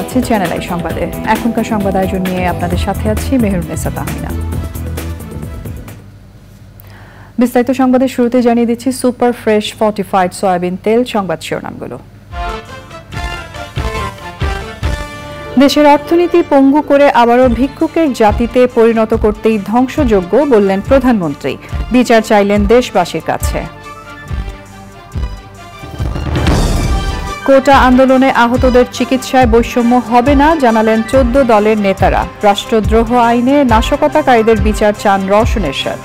জানাচ্ছি channel I সংবাদে। এখনকার সংবাদ আয়োজন নিয়ে আপনাদের সাথে আছি মেহরুন্নেসা তাহমিনা। বিস্তারিত সংবাদের শুরুতে জানিয়ে দিচ্ছি সুপার ফ্রেশ ফর্টিফাইড সয়াবিন তেল সংবাদ শিরোনামগুলো। দেশের অর্থনীতি পঙ্গু করে আবারও ভিক্ষুকের জাতিতে পরিণত করতেই ধ্বংসযোগ্য বললেন প্রধানমন্ত্রী। বিচার চাইলেন দেশবাসীর কাছে। কোটা আন্দোলনে আহতদের চিকিৎসায় বৈষম্য হবে না জানালেন 14 দলের নেতারা। রাষ্ট্রদ্রোহ আইনে নাশকতাকারীদের বিচার চান রওশন এরশাদ।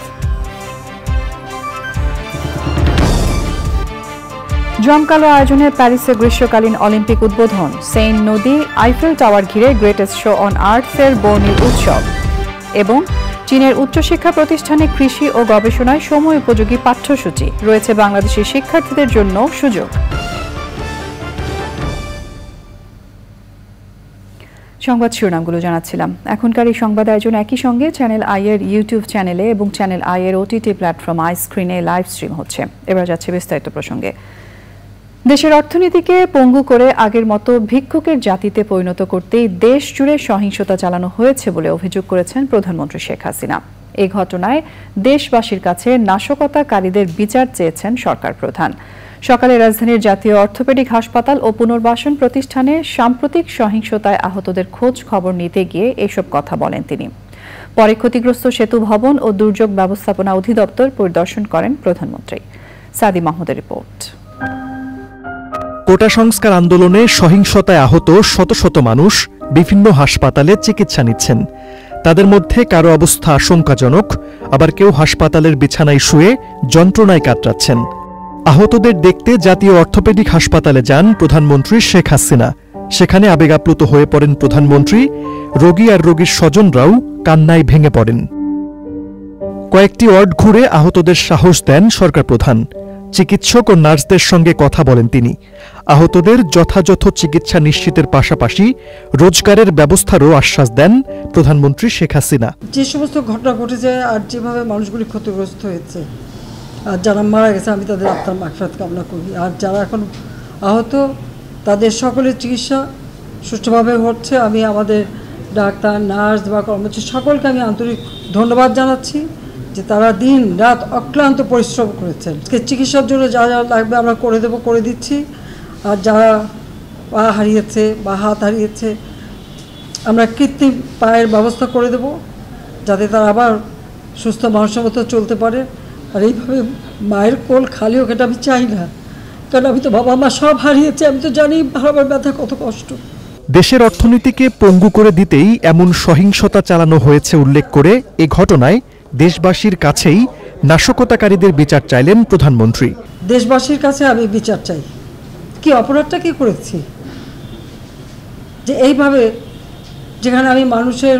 জমকালো আয়োজনে প্যারিসে গ্রীষ্মকালীন অলিম্পিক উদ্বোধন। সেইন নদী, আইফেল টাওয়ার ঘিরে গ্রেটেস্ট শো অন আর্থের বর্ণিল উৎসব। এবং চীনের উচ্চশিক্ষা প্রতিষ্ঠানে কৃষি ও গবেষণায় সময় উপযোগী পাঠ্যসূচি। রয়েছে বাংলাদেশি শিক্ষার্থীদের জন্য সুযোগ। সংবাদ শিরোনামগুলো জানাচ্ছিলাম। এখনকার এই সংবাদ আয়োজন একই সঙ্গে চ্যানেল আই এর ইউটিউব চ্যানেলে এবং চ্যানেল আই এর ওটিটি প্ল্যাটফর্ম আই স্ক্রিনে লাইভ স্ট্রিম হচ্ছে। এবার যাচ্ছে বিস্তারিত প্রসঙ্গে। দেশের অর্থনীতিকে পঙ্গু করে আগের মতো ভিক্ষুকের জাতিতে পরিণত করতেই দেশ জুড়ে সহিংসতা চালানো হয়েছে বলে অভিযোগ করেছেন প্রধানমন্ত্রী শেখ হাসিনা। এই ঘটনায় দেশবাসীর কাছে নাশকতাকারীদের বিচার চেয়েছেন সরকার প্রধান। সকালে রাজধানীর জাতীয় অর্থোপেডিক হাসপাতাল ও পুনর্বাসন প্রতিষ্ঠানে সাম্প্রতিক সহিংসতায় আহতদের খোঁজ খবর নিতে গিয়ে এসব কথা বলেন তিনি। পরে ক্ষতিগ্রস্ত সেতু ভবন ও দুর্যোগ ব্যবস্থাপনা অধিদপ্তর পরিদর্শন করেন প্রধানমন্ত্রী। সাদি মাহমুদের রিপোর্ট। কোটা সংস্কার আন্দোলনে সহিংসতায় আহত শত শত মানুষ বিভিন্ন হাসপাতালে চিকিৎসা নিচ্ছেন। তাদের মধ্যে কারো অবস্থা আশঙ্কাজনক, আবার কেউ হাসপাতালের বিছানায় শুয়ে যন্ত্রণায় কাতরাচ্ছেন। আহতদের দেখতে জাতীয় অর্থোপেডিক হাসপাতালে যান প্রধানমন্ত্রী শেখ হাসিনা। সেখানে আবেগাপ্লুত হয়ে পড়েন প্রধানমন্ত্রী। রোগী আর রোগীর স্বজনরাও কান্নায় ভেঙে পড়েন। কয়েকটি ওয়ার্ড ঘুরে আহতদের সাহস দেন সরকার প্রধান। চিকিৎসক ও নার্সদের সঙ্গে কথা বলেন তিনি। আহতদের যথাযথ চিকিৎসা নিশ্চিতের পাশাপাশি রোজগারের ব্যবস্থারও আশ্বাস দেন প্রধানমন্ত্রী শেখ হাসিনা। যে সমস্ত ঘটনা ঘটেছে আর যেভাবে মানুষগুলি ক্ষতিগ্রস্ত হয়েছে আর যারা মারা গেছে, আমি তাদের আত্মার মাগফিরাত কামনা করি। আর যারা এখন আহত তাদের সকলের চিকিৎসা সুষ্ঠুভাবে হচ্ছে। আমি আমাদের ডাক্তার, নার্স বা কর্মচারী সকলকে আমি আন্তরিক ধন্যবাদ জানাচ্ছি যে তারা দিন রাত অক্লান্ত পরিশ্রম করেছেন। চিকিৎসার জন্য যা যা লাগবে আমরা করে দিচ্ছি। আর যারা পা হারিয়েছে বা হাত হারিয়েছে আমরা কৃত্রিম পায়ের ব্যবস্থা করে দেব, যাতে তারা আবার সুস্থ মানুষের মতো চলতে পারে। আর এইভাবে মায়ের কোল খালি হোক এটা আমি চাই না, কারণ আমি তো বাবা মা সব হারিয়েছি। আমি তো জানি হারাবার ব্যথা কত কষ্ট। দেশের অর্থনীতিকে পঙ্গু করে দিতেই এমন সহিংসতা চালানো হয়েছে উল্লেখ করে এ ঘটনায় দেশবাসীর কাছেই নাশকতাকারীদের বিচার চাইলেন প্রধানমন্ত্রী। দেশবাসীর কাছে আমি বিচার চাই। কি অপরাধটা কি করেছি যে এইভাবে, যেখানে আমি মানুষের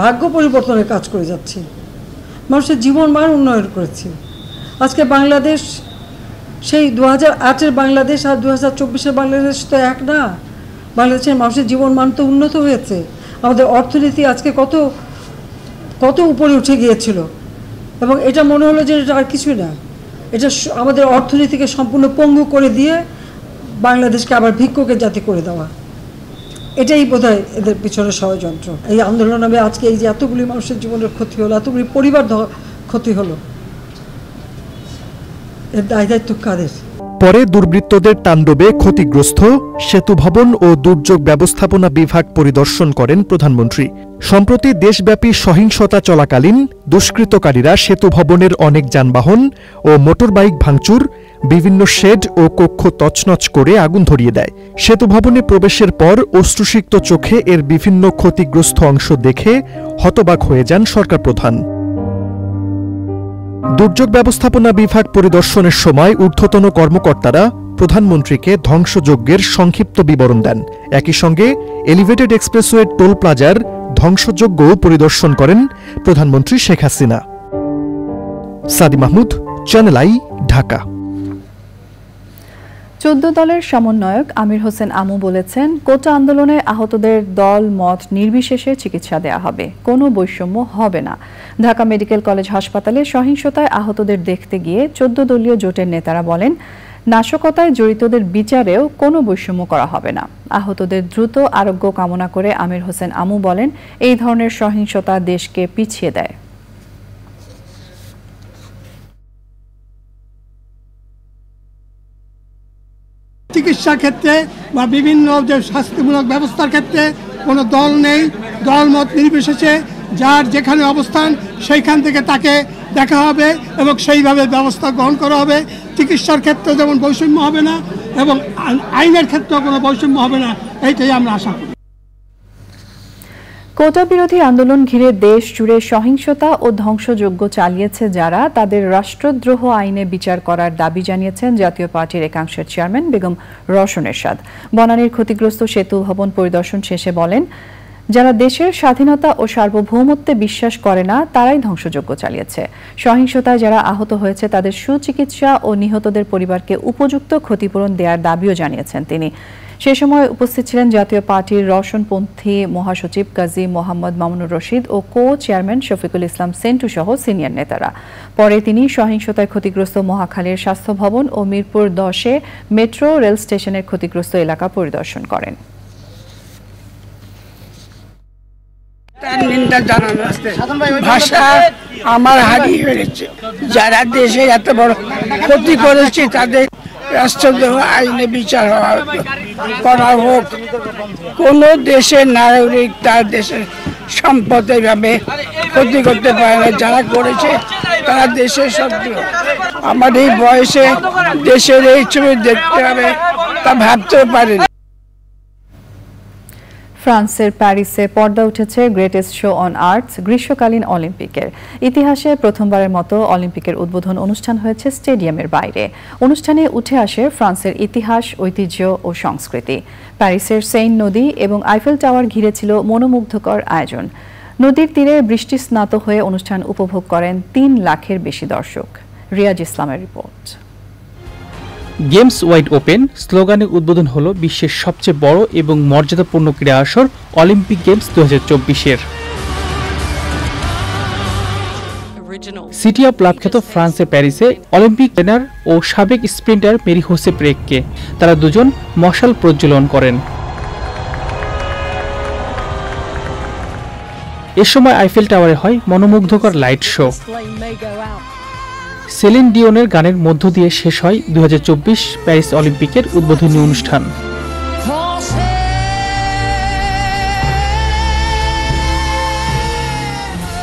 ভাগ্য পরিবর্তনের কাজ করে যাচ্ছি, মানুষের জীবন মান উন্নয়ন করেছি। আজকে বাংলাদেশ সেই 2008-এর বাংলাদেশ আর 2024-এর বাংলাদেশ তো এক না। বাংলাদেশের মানুষের জীবন মান তো উন্নত হয়েছে। আমাদের অর্থনীতি আজকে কত কত উপরে উঠে গিয়েছিল এবং এটা মনে হলো যে এটা আর কিছু না। এটা আমাদের অর্থনীতিকে সম্পূর্ণ পঙ্গু করে দিয়ে বাংলাদেশকে আবার ভিক্ষুকের জাতি করে দেওয়া, এটাই বোধহয় এদের পিছনে ষড়যন্ত্র। এই আন্দোলন আমি আজকে এই যে এতগুলি মানুষের জীবনের ক্ষতি হলো, এতগুলি পরিবার ক্ষতি হলো, এর দায় দায়িত্ব কাদের? পরে দুর্বৃত্তদের তাণ্ডবে ক্ষতিগ্রস্ত সেতু ভবন ও দুর্যোগ ব্যবস্থাপনা বিভাগ পরিদর্শন করেন প্রধানমন্ত্রী। সম্প্রতি দেশব্যাপী সহিংসতা চলাকালীন দুষ্কৃতকারীরা সেতু ভবনের অনেক যানবাহন ও মোটরবাইক ভাঙচুর, বিভিন্ন শেড ও কক্ষ তছনছ করে আগুন ধরিয়ে দেয়। সেতু ভবনে প্রবেশের পর অশ্রুসিক্ত চোখে এর বিভিন্ন ক্ষতিগ্রস্ত অংশ দেখে হতবাক হয়ে যান সরকার প্রধান। দুর্যোগ ব্যবস্থাপনা বিভাগ পরিদর্শনের সময় ঊর্ধ্বতন কর্মকর্তারা প্রধানমন্ত্রীকে ধ্বংসযজ্ঞের সংক্ষিপ্ত বিবরণ দেন। একই সঙ্গে এলিভেটেড এক্সপ্রেসওয়ে টোল প্লাজার ধ্বংসযজ্ঞও পরিদর্শন করেন প্রধানমন্ত্রী শেখ হাসিনা। সাদি মাহমুদ, চ্যানেল আই, ঢাকা। 14 দলের সমন্বয়ক আমির হোসেন আমু বলেছেন, কোটা আন্দোলনে আহতদের দল মত নির্বিশেষে চিকিৎসা দেয়া হবে, কোনো বৈষম্য হবে না। ঢাকা মেডিকেল কলেজ হাসপাতালে সহিংসতায় আহতদের দেখতে গিয়ে 14 দলীয় জোটের নেতারা বলেন, নাশকতায় জড়িতদের বিচারেও কোনো বৈষম্য করা হবে না। আহতদের দ্রুত আরোগ্য কামনা করে আমির হোসেন আমু বলেন, এই ধরনের সহিংসতা দেশকে পিছিয়ে দেয়। চিকিৎসা ক্ষেত্রে বা বিভিন্ন যে শাস্তিমূলক ব্যবস্থার ক্ষেত্রে কোনো দল নেই, দলমত নির্বিশেষে যার যেখানে অবস্থান সেইখান থেকে তাকে দেখা হবে এবং সেইভাবে ব্যবস্থা গ্রহণ করা হবে। চিকিৎসার ক্ষেত্রে যেমন বৈষম্য হবে না এবং আইনের ক্ষেত্রেও কোনো বৈষম্য হবে না, এইটাই আমরা আশা করি। কোটা বিরোধী আন্দোলন ঘিরে দেশ জুড়ে সহিংসতা ও ধ্বংসযজ্ঞ চালিয়েছে যারা, তাদের রাষ্ট্রদ্রোহ আইনে বিচার করার দাবি জানিয়েছেন জাতীয় পার্টির একাংশের চেয়ারম্যান বেগম রওশন এরশাদ। বনানীর ক্ষতিগ্রস্ত সেতু ভবন পরিদর্শন শেষে বলেন, যারা দেশের স্বাধীনতা ও সার্বভৌমত্বে বিশ্বাস করে না তারাই ধ্বংসযজ্ঞ চালিয়েছে। সহিংসতায় যারা আহত হয়েছে তাদের সুচিকিৎসা ও নিহতদের পরিবারকে উপযুক্ত ক্ষতিপূরণ দেওয়ার দাবিও জানিয়েছেন তিনি। সে সময় উপস্থিত ছিলেন জাতীয় পার্টির রওশনপন্থী মহাসচিব কাজী মোহাম্মদ মামুনুর রশিদ ও কো চেয়ারম্যান শফিকুল ইসলাম সেন্টু সহ সিনিয়র নেতারা। পরে তিনি সহিংসতায় ক্ষতিগ্রস্ত মহাখালীর স্বাস্থ্য ভবন ও মিরপুর 10-এ মেট্রো রেল স্টেশনের ক্ষতিগ্রস্ত এলাকা পরিদর্শন করেন। নিন্দা জানানো ভাষা আমার হারিয়ে ফেলেছে। যারা দেশে এত বড় ক্ষতি করেছে তাদের রাষ্ট্রদ্রোহ আইনে বিচার করা হোক। কোন দেশের নাগরিক তার দেশের সম্পদ এইভাবে ক্ষতি করতে পারে না। যারা করেছে তারা দেশের শত্রু। আমার এই বয়সে দেশের এই ছবি দেখতে হবে তা ভাবতেও পারি না। ফ্রান্সের প্যারিসে পর্দা উঠেছে গ্রেটেস্ট শো অন আর্টস গ্রীষ্মকালীন অলিম্পিকের। ইতিহাসে প্রথমবারের মতো অলিম্পিকের উদ্বোধন অনুষ্ঠান হয়েছে স্টেডিয়ামের বাইরে। অনুষ্ঠানে উঠে আসে ফ্রান্সের ইতিহাস, ঐতিহ্য ও সংস্কৃতি। প্যারিসের সেইন নদী এবং আইফেল টাওয়ার ঘিরে ছিল মনোমুগ্ধকর আয়োজন। নদীর তীরে বৃষ্টি স্নাত হয়ে অনুষ্ঠান উপভোগ করেন 3 লাখের বেশি দর্শক। রিয়াজ ইসলামের রিপোর্ট। গেমস ওয়াইড ওপেন স্লোগানে উদ্বোধন হলো বিশ্বের সবচেয়ে বড় এবং মর্যাদাপূর্ণ ক্রীড়া আসর অলিম্পিক গেমস 2024-এর। সিটি অফ লাভ খ্যাত ফ্রান্সের প্যারিসে অলিম্পিক ট্রেনার ও সাবেক স্প্রিন্টার মেরি হোসে প্রেককে তারা দুজন মশাল প্রজ্বলন করেন। এ সময় আইফেল টাওয়ারে হয় মনোমুগ্ধকর লাইট শো। সেলিন ডিওনের গানের মধ্য দিয়ে শেষ হয় 2024 প্যারিস অলিম্পিকের উদ্বোধনী অনুষ্ঠান।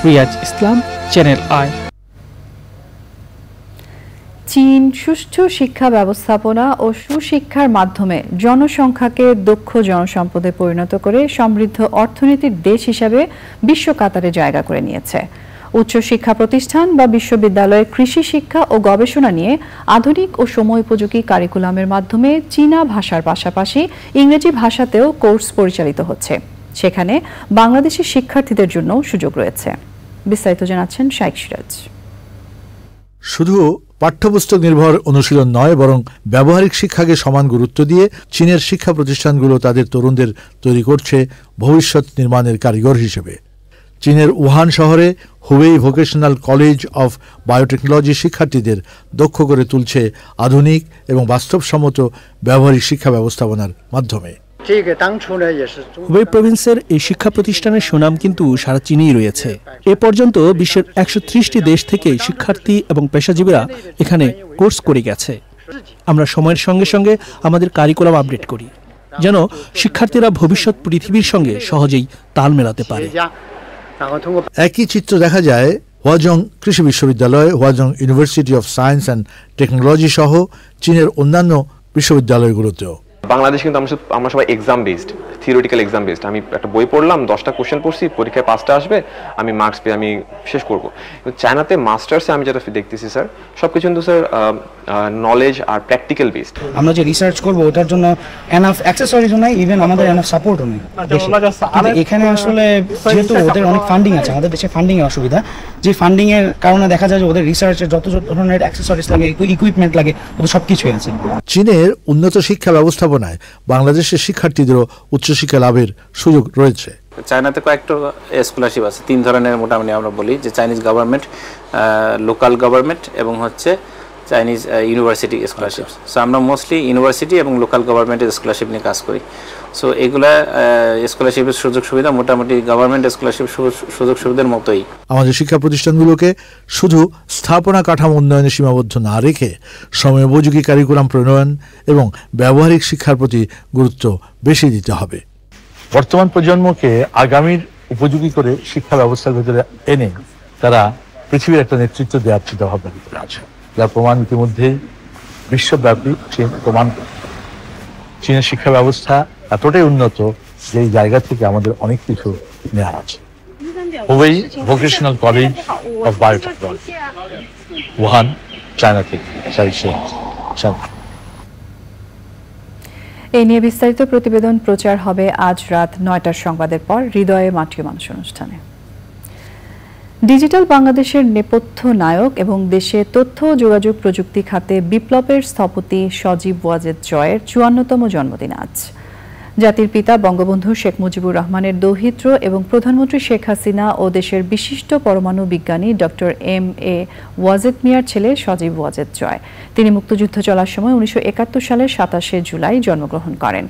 রিয়াজ ইসলাম, চ্যানেল আই। চীন সুষ্ঠু শিক্ষা ব্যবস্থাপনা ও সুশিক্ষার মাধ্যমে জনসংখ্যাকে দক্ষ জনসম্পদে পরিণত করে সমৃদ্ধ অর্থনীতির দেশ হিসাবে বিশ্ব কাতারে জায়গা করে নিয়েছে। উচ্চশিক্ষা প্রতিষ্ঠান বা বিশ্ববিদ্যালয়ে কৃষি শিক্ষা ও গবেষণা নিয়ে আধুনিক ও সময়োপযোগী কারিকুলামের মাধ্যমে চীনা ভাষার পাশাপাশি ইংরেজি ভাষাতেও কোর্স পরিচালিত হচ্ছে। সেখানে বাংলাদেশি শিক্ষার্থীদের জন্য সুযোগ রয়েছে। বিস্তারিত জানাচ্ছেন শাইখ সিরাজ। শুধু পাঠ্যপুস্তক নির্ভর অনুশীলন নয়, বরং ব্যবহারিক শিক্ষাকে সমান গুরুত্ব দিয়ে চীনের শিক্ষা প্রতিষ্ঠানগুলো তাদের তরুণদের তৈরি করছে ভবিষ্যৎ নির্মাণের কারিগর হিসেবে। চীনের উহান শহরে Hubei vocational college of biotechnology শিক্ষার্থীদের দক্ষ করে তুলছে আধুনিক এবং বাস্তবসম্মত ব্যবহারিক শিক্ষা ব্যবস্থাপনার মাধ্যমে। হুবেই প্রভিন্সের এই শিক্ষা প্রতিষ্ঠানের সুনাম কিন্তু সারা চীনেই রয়েছে। এ পর্যন্ত বিশ্বের 130টি দেশ থেকে শিক্ষার্থী এবং পেশাজীবীরা এখানে কোর্স করে গেছে। আমরা সময়ের সঙ্গে সঙ্গে আমাদের কারিকুলাম আপডেট করি, যেন শিক্ষার্থীরা ভবিষ্যৎ পৃথিবীর সঙ্গে সহজেই তাল মেলাতে পারে। একই চিত্র দেখা যায় হুয়াজং কৃষি বিশ্ববিদ্যালয়, Huazhong university of science and technology সহ চীনের অন্যান্য বিশ্ববিদ্যালয়গুলোতেও। বাংলাদেশ কিন্তু আমরা সবাই exam based, theoretical exam based. আমি একটা বই পড়লাম, 10টা কোশ্চেন পড়ছি, পরীক্ষায় 5টা আসবে, আমি মার্কস পেয়ে আমি শেষ করবো। কিন্তু চায়নাতে মাস্টার্সে আমি যেটা দেখতেছি স্যার, সবকিছু কিন্তু স্যার নলেজ আর প্র্যাকটিক্যাল বেসড। আমরা যে রিসার্চ করবো ওটার জন্য এনাফ অ্যাক্সেসরিজও নাই, ইভেন আমাদের এনাফ সাপোর্টও নেই। এখানে আসলে যেহেতু ওদের অনেক ফান্ডিং আছে, আমাদের দেশে ফান্ডিং এর অসুবিধা, যে ফান্ডিং এর কারণে দেখা যায় যে ওদের রিসার্চের যত ধরনের অ্যাক্সেসরিজ লাগে, ইকুইপমেন্ট লাগে, ওদের সবকিছুই আছে। চীনের উন্নত শিক্ষা ব্যবস্থাপনায় বাংলাদেশের শিক্ষার্থীদেরও উচ্চশিক্ষা লাভের সুযোগ রয়েছে। চায়নাতে কয়েকটা স্কলারশিপ আছে, 3 ধরনের মোটামুটি আমরা বলি যে চাইনিজ গভর্নমেন্ট, লোকাল গভর্নমেন্ট এবং হচ্ছে চাইনিজ ইউনিভার্সিটি স্কলারশিপ। সো আমরা মোস্টলি ইউনিভার্সিটি এবং লোকাল গভর্নমেন্টের স্কলারশিপ নিয়ে কাজ করি। সো এগুলা স্কলারশিপের সুযোগ সুবিধা মোটামুটি গভর্নমেন্ট স্কলারশিপ সুযোগ সুবিধার মতোই। আমাদের শিক্ষা প্রতিষ্ঠানগুলোকে শুধু স্থাপনা কাঠামো উন্নয়নে সীমাবদ্ধ না রেখে সময়োপযোগী কারিকুলাম প্রণয়ন এবং ব্যবহারিক শিক্ষার প্রতি গুরুত্ব বেশি দিতে হবে। বর্তমান প্রজন্মকে আগামীর উপযোগী করে শিক্ষা ব্যবস্থার ভেতরে এনে তারা পৃথিবীর একটা নেতৃত্ব দেওয়ার চিন্তা ভাবনা ভিতরে আছে, যার প্রমাণ ইতিমধ্যেই বিশ্বব্যাপী চীন প্রমাণ করে। চীনের শিক্ষা ব্যবস্থা এতটাই উন্নত যে এই জায়গা থেকে আমাদের অনেক কিছু নেওয়া আছে। Hubei vocational college of biotechnology, Wuhan, China থেকে। এই নিয়ে বিস্তারিত প্রতিবেদন প্রচার হবে আজ রাত ৯টার সংবাদের পর হৃদয়ে মাটির মানুষ অনুষ্ঠানে। ডিজিটাল বাংলাদেশের নেপথ্য নায়ক এবং দেশে তথ্য যোগাযোগ প্রযুক্তি খাতে বিপ্লবের স্থপতি সজীব ওয়াজেদ জয়ের ৫৪তম জন্মদিন আজ। জাতির পিতা বঙ্গবন্ধু শেখ মুজিবুর রহমানের দৌহিত্র এবং প্রধানমন্ত্রী শেখ হাসিনা ও দেশের বিশিষ্ট পরমাণু বিজ্ঞানী ডক্টর এম.এ. ওয়াজেদ মিয়ার ছেলে সজীব ওয়াজেদ জয়। তিনি মুক্তিযুদ্ধ চলার সময় ১৯৭১ সালের ২৭শে জুলাই জন্মগ্রহণ করেন।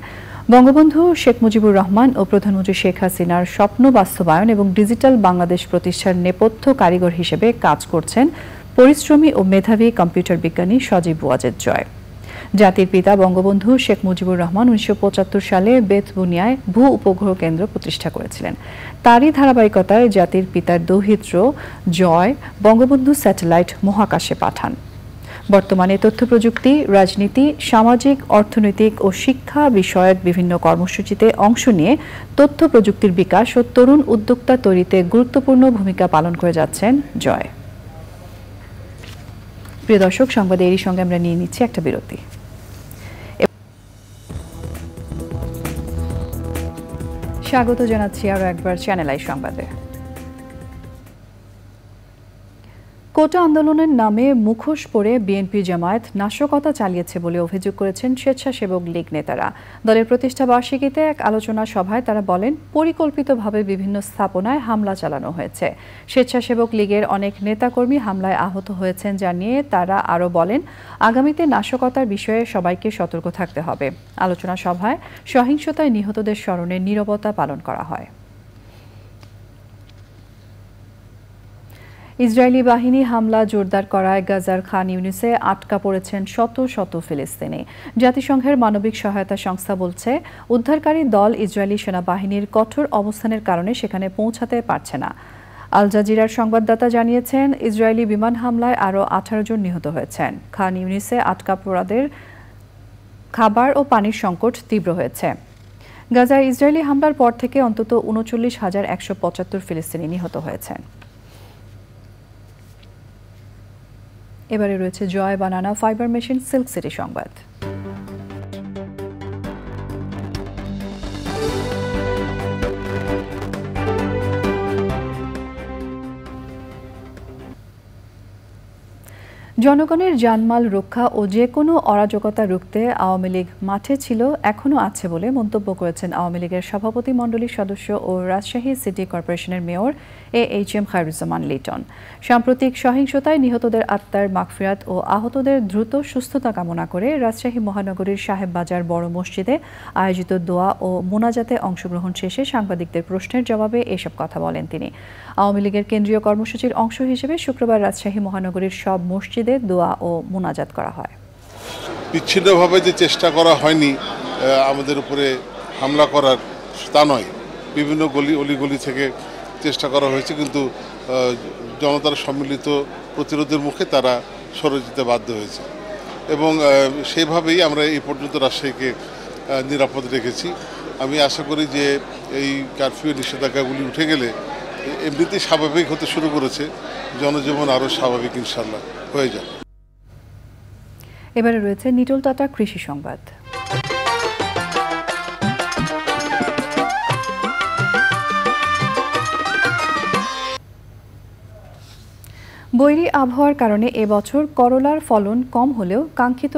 বঙ্গবন্ধু শেখ মুজিবুর রহমান ও প্রধানমন্ত্রী শেখ হাসিনার স্বপ্ন বাস্তবায়ন এবং ডিজিটাল বাংলাদেশ প্রতিষ্ঠার নেপথ্য কারিগর হিসেবে কাজ করছেন পরিশ্রমী ও মেধাবী কম্পিউটার বিজ্ঞানী সজীব ওয়াজেদ জয়। জাতির পিতা বঙ্গবন্ধু শেখ মুজিবুর রহমান ১৯৭৫ সালে বেতবুনিয়ায় ভূ উপগ্রহ কেন্দ্র প্রতিষ্ঠা করেছিলেন। তারই ধারাবাহিকতায় জাতির পিতার দৌহিত্র জয় বঙ্গবন্ধু স্যাটেলাইট মহাকাশে পাঠান। বর্তমানে তথ্য প্রযুক্তি, রাজনীতি, সামাজিক, অর্থনৈতিক ও শিক্ষা বিষয়ক বিভিন্ন কর্মসূচিতে অংশ নিয়ে তথ্য প্রযুক্তির বিকাশ ও তরুণ উদ্যোক্তা তৈরিতে গুরুত্বপূর্ণ ভূমিকা পালন করে যাচ্ছেন জয়। প্রিয় দর্শক, সংবাদে এরই সঙ্গে আমরা নিয়ে নিচ্ছি একটা বিরতি। স্বাগত জানাচ্ছি আরও একবার চ্যানেল আই সংবাদে। কোটা আন্দোলনের নামে মুখোশ পরে বিএনপি জামায়াত নাশকতা চালিয়েছে বলে অভিযোগ করেছেন স্বেচ্ছাসেবক লীগ নেতারা। দলের প্রতিষ্ঠা বার্ষিকীতে এক আলোচনা সভায় তারা বলেন, পরিকল্পিতভাবে বিভিন্ন স্থাপনায় হামলা চালানো হয়েছে। স্বেচ্ছাসেবক লীগের অনেক নেতাকর্মী হামলায় আহত হয়েছেন জানিয়ে তারা আরও বলেন, আগামীতে নাশকতার বিষয়ে সবাইকে সতর্ক থাকতে হবে। আলোচনা সভায় সহিংসতায় নিহতদের স্মরণে নীরবতা পালন করা হয়। ইসরায়েলি বাহিনী হামলা জোরদার করায় গাজার খান ইউনিসে আটকা পড়েছেন শত শত ফিলিস্তিনি। জাতিসংঘের মানবিক সহায়তা সংস্থা বলছে, উদ্ধারকারী দল ইসরায়েলি সেনাবাহিনীর কঠোর অবস্থানের কারণে সেখানে পৌঁছাতে পারছে না। আল জাজিরার সংবাদদাতা জানিয়েছেন, ইসরায়েলি বিমান হামলায় আরও ১৮ জন নিহত হয়েছেন। খান ইউনিসে আটকা পড়াদের খাবার ও পানির সংকট তীব্র হয়েছে। গাজায় ইসরায়েলি হামলার পর থেকে অন্তত ৩৯,১৭৫ ফিলিস্তিনি নিহত হয়েছেন। এবারে রয়েছে জয় বানানা ফাইবার মেশিন সিল্ক সিটি সংবাদ। জনগণের জানমাল রক্ষা ও যে কোনো অরাজকতা রুখতে আওয়ামী লীগ মাঠে ছিল, এখনও আছে বলে মন্তব্য করেছেন আওয়ামী লীগের সভাপতি মণ্ডলীর সদস্য ও রাজশাহী সিটি কর্পোরেশনের মেয়র এএইচএম খায়রুজ্জামান লিটন। সাম্প্রতিক সহিংসতায় নিহতদের আত্মার মাগফিরাত ও আহতদের দ্রুত সুস্থতা কামনা করে রাজশাহী মহানগরীর সাহেববাজার বড় মসজিদে আয়োজিত দোয়া ও মোনাজাতে অংশগ্রহণ শেষে সাংবাদিকদের প্রশ্নের জবাবে এসব কথা বলেন তিনি। আওয়ামী লীগের কেন্দ্রীয় কর্মসূচির অংশ হিসেবে শুক্রবার রাজশাহী মহানগরীর সব মসজিদে দোয়া ও মোনাজাত করা হয়। বিচ্ছিন্নভাবে যে চেষ্টা করা হয়নি আমাদের উপরে হামলা করার, তা নয়। বিভিন্ন অলিগলি থেকে চেষ্টা করা হয়েছে, কিন্তু জনতার সম্মিলিত প্রতিরোধের মুখে তারা সরে যেতে বাধ্য হয়েছে এবং সেভাবেই আমরা এই পর্যন্ত রাজশাহীকে নিরাপদ রেখেছি। আমি আশা করি যে এই কারফিউ নিষেধাজ্ঞাগুলি উঠে গেলে এমনিতেই স্বাভাবিক হতে শুরু করেছে, জনজীবন আরও স্বাভাবিক ইনশাল্লাহ হয়ে যাবে। এবারে রয়েছে নিটোল টাটা কৃষি সংবাদ। বৈরী আবহাওয়ার কারণে এবছর করলার ফলন কম হলেও কাঙ্ক্ষিত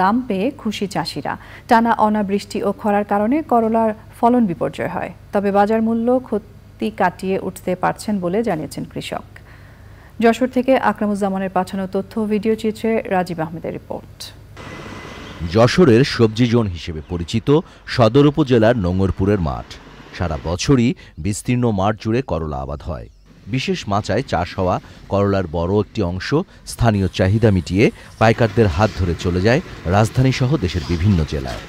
দাম পেয়ে খুশি চাষিরা। টানা অনাবৃষ্টি ও খরার কারণে করলার ফলন বিপর্যয় হয়, তবে বাজার মূল্য ক্ষতি কাটিয়ে উঠতে পারছেন বলে জানিয়েছেন কৃষক। যশোর থেকে আকরামুজ্জামানের পাঠানো তথ্য ভিডিও চিত্রে রাজীব আহমেদের রিপোর্ট। যশোরের সবজি জোন হিসেবে পরিচিত সদর উপজেলার নোঙরপুরের মাঠ। সারা বছরই বিস্তীর্ণ মাঠ জুড়ে করলা আবাদ হয়। বিশেষ মাচায় চাষ হওয়া করলার বড় একটি অংশ স্থানীয় চাহিদা মিটিয়ে পাইকারদের হাত ধরে চলে যায় রাজধানীসহ দেশের বিভিন্ন জেলায়।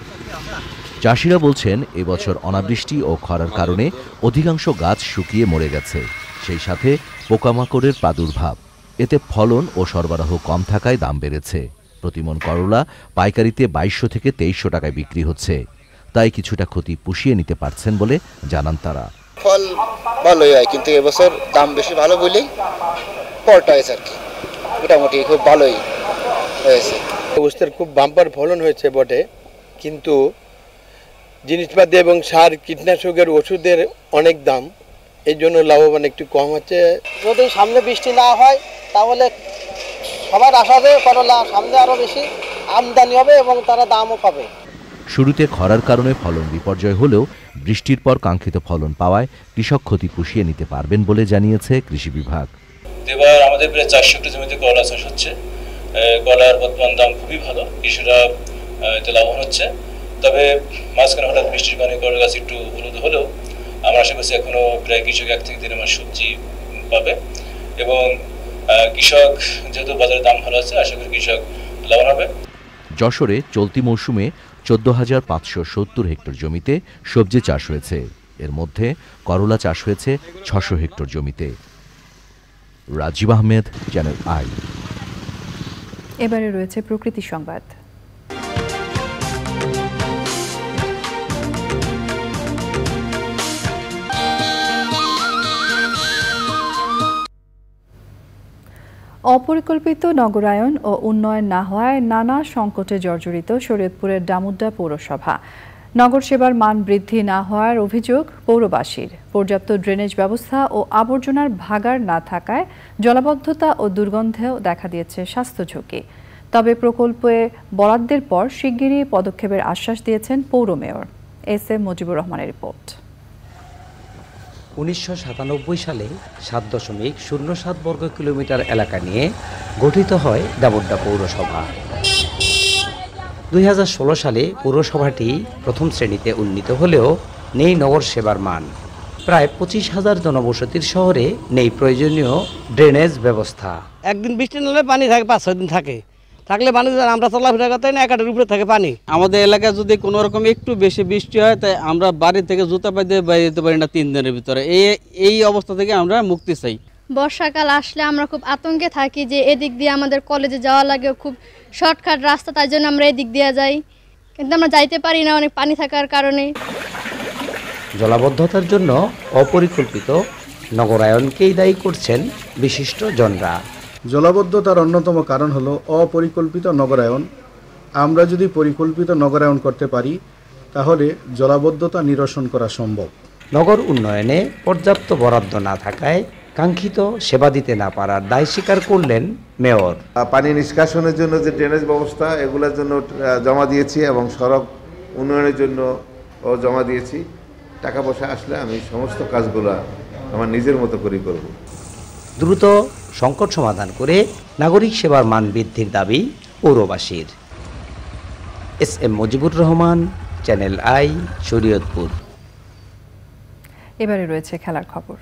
চাষিরা বলছেন, এবছর অনাবৃষ্টি ও খরার কারণে অধিকাংশ গাছ শুকিয়ে মরে গেছে। সেই সাথে পোকামাকড়ের প্রাদুর্ভাব, এতে ফলন ও সরবরাহ কম থাকায় দাম বেড়েছে। প্রতিমন করলা পাইকারিতে 2200 থেকে 2300 টাকায় বিক্রি হচ্ছে। তাই কিছুটা ক্ষতি পুষিয়ে নিতে পারছেন বলে জানান তারা। ফল ভালোই হয়, কিন্তু এবছর দাম বেশি ভালো বলেই ফলটা হয়েছে আর কি, মোটামুটি খুব ভালোই হয়েছে। অবস্থার খুব বাম্পার ফলন হয়েছে বটে, কিন্তু জিনিসপাতি এবং সার কীটনাশকের ওষুধের অনেক দাম, এই জন্য লাভবান একটু কম হচ্ছে। যদি সামনে বৃষ্টি না হয় তাহলে সবার আশা হবে করলা সামনে আরো বেশি আমদানি হবে এবং তারা দামও পাবে। শুরুতে খরার কারণে ফলন বিপর্যয় হলেও বৃষ্টির পর কাঙ্ক্ষিত ফলন পাওয়ায় কৃষক ক্ষতি পুষিয়ে নিতে পারবেন বলে জানিয়েছে কৃষি বিভাগ। এবার আমাদের প্রায় 400 একর জমিতে করলা চাষ হচ্ছে। করলার বর্তমান দাম খুবই ভালো, কৃষকরা এতে লাভবান হচ্ছে। তবে মাঝখানে হঠাৎ বৃষ্টির কারণে করলা গাছ একটু হলুদ হলেও আমরা আশা করছি এখনো প্রায় কৃষক 1 থেকে 3 মাস সবজি পাবে এবং কৃষক যেহেতু বাজারে দাম ভালো আছে, আশা করি কৃষক লাভবান হবে। যশোরে চলতি মৌসুমে 14,570 হেক্টর জমিতে সবজি চাষ হয়েছে। এর মধ্যে করলা চাষ হয়েছে 600 হেক্টর জমিতে। Rajib Ahmed, channel I. এবারে রয়েছে প্রকৃতি সংবাদ। অপরিকল্পিত নগরায়ন ও উন্নয়ন না হওয়ায় নানা সংকটে জর্জরিত শরীয়তপুরের ডামুড্ডা পৌরসভা। নগর সেবার মান বৃদ্ধি না হওয়ার অভিযোগ পৌরবাসীর। পর্যাপ্ত ড্রেনেজ ব্যবস্থা ও আবর্জনার ভাগাড় না থাকায় জলাবদ্ধতা ও দুর্গন্ধেও দেখা দিয়েছে স্বাস্থ্য ঝুঁকি। তবে প্রকল্পে বরাদ্দের পর শিগগিরই পদক্ষেপের আশ্বাস দিয়েছেন পৌর মেয়র। এস.এম. মুজিবুর রহমানের রিপোর্ট। 1997 সালে 7.07 বর্গ কিলোমিটার এলাকা নিয়ে গঠিত হয় ডামুড্ডা পৌরসভা। 2016 সালে পৌরসভাটি প্রথম শ্রেণীতে উন্নীত হলেও নেই নগর সেবার মান। প্রায় 25,000 জনবসতির শহরে নেই প্রয়োজনীয় ড্রেনেজ ব্যবস্থা। একদিন বৃষ্টি নামলে পানি থাকে, 5-6 দিন থাকলে পানি আমরা চলাফেরা করতে না, একাটের উপরে থাকে পানি। আমাদের এলাকায় যদি কোনো রকম একটু বেশি বৃষ্টি হয়, তাই আমরা বাড়ি থেকে জুতা পাইতে বাইরে যেতে পারি না 3 দিনের ভিতরে। এই অবস্থা থেকে আমরা মুক্তি চাই। বর্ষাকাল আসলে আমরা খুব আতঙ্কে থাকি যে এদিক দিয়ে আমাদের কলেজে যাওয়া লাগে, খুব শর্টকাট রাস্তা, তাই জন্য আমরা এদিক দিয়ে যাই, কিন্তু আমরা যাইতে পারি না অনেক পানি থাকার কারণে। জলাবদ্ধতার জন্য অপরিকল্পিত নগরায়নকেই দায়ী করছেন বিশিষ্ট জনরা। জলাবদ্ধতার অন্যতম কারণ হলো অপরিকল্পিত নগরায়ন। আমরা যদি পরিকল্পিত নগরায়ন করতে পারি তাহলে জলাবদ্ধতা নিরসন করা সম্ভব। নগর উন্নয়নে পর্যাপ্ত বরাদ্দ না থাকায় কাঙ্ক্ষিত সেবা দিতে না পারার দায় স্বীকার করলেন মেয়র। পানি নিষ্কাশনের জন্য যে ড্রেনেজ ব্যবস্থা, এগুলোর জন্য জমা দিয়েছি এবং সড়ক উন্নয়নের জন্য জমা দিয়েছি। টাকা পয়সা আসলে আমি সমস্ত কাজগুলো আমার নিজের মতো করে করব। দ্রুত সংকট সমাধান করে নাগরিক সেবার মান বৃদ্ধির দাবি পৌরবাসীর। এস.এম. Mujibur Rahman, channel I, Shariatpur. এবারে রয়েছে খেলার খবর।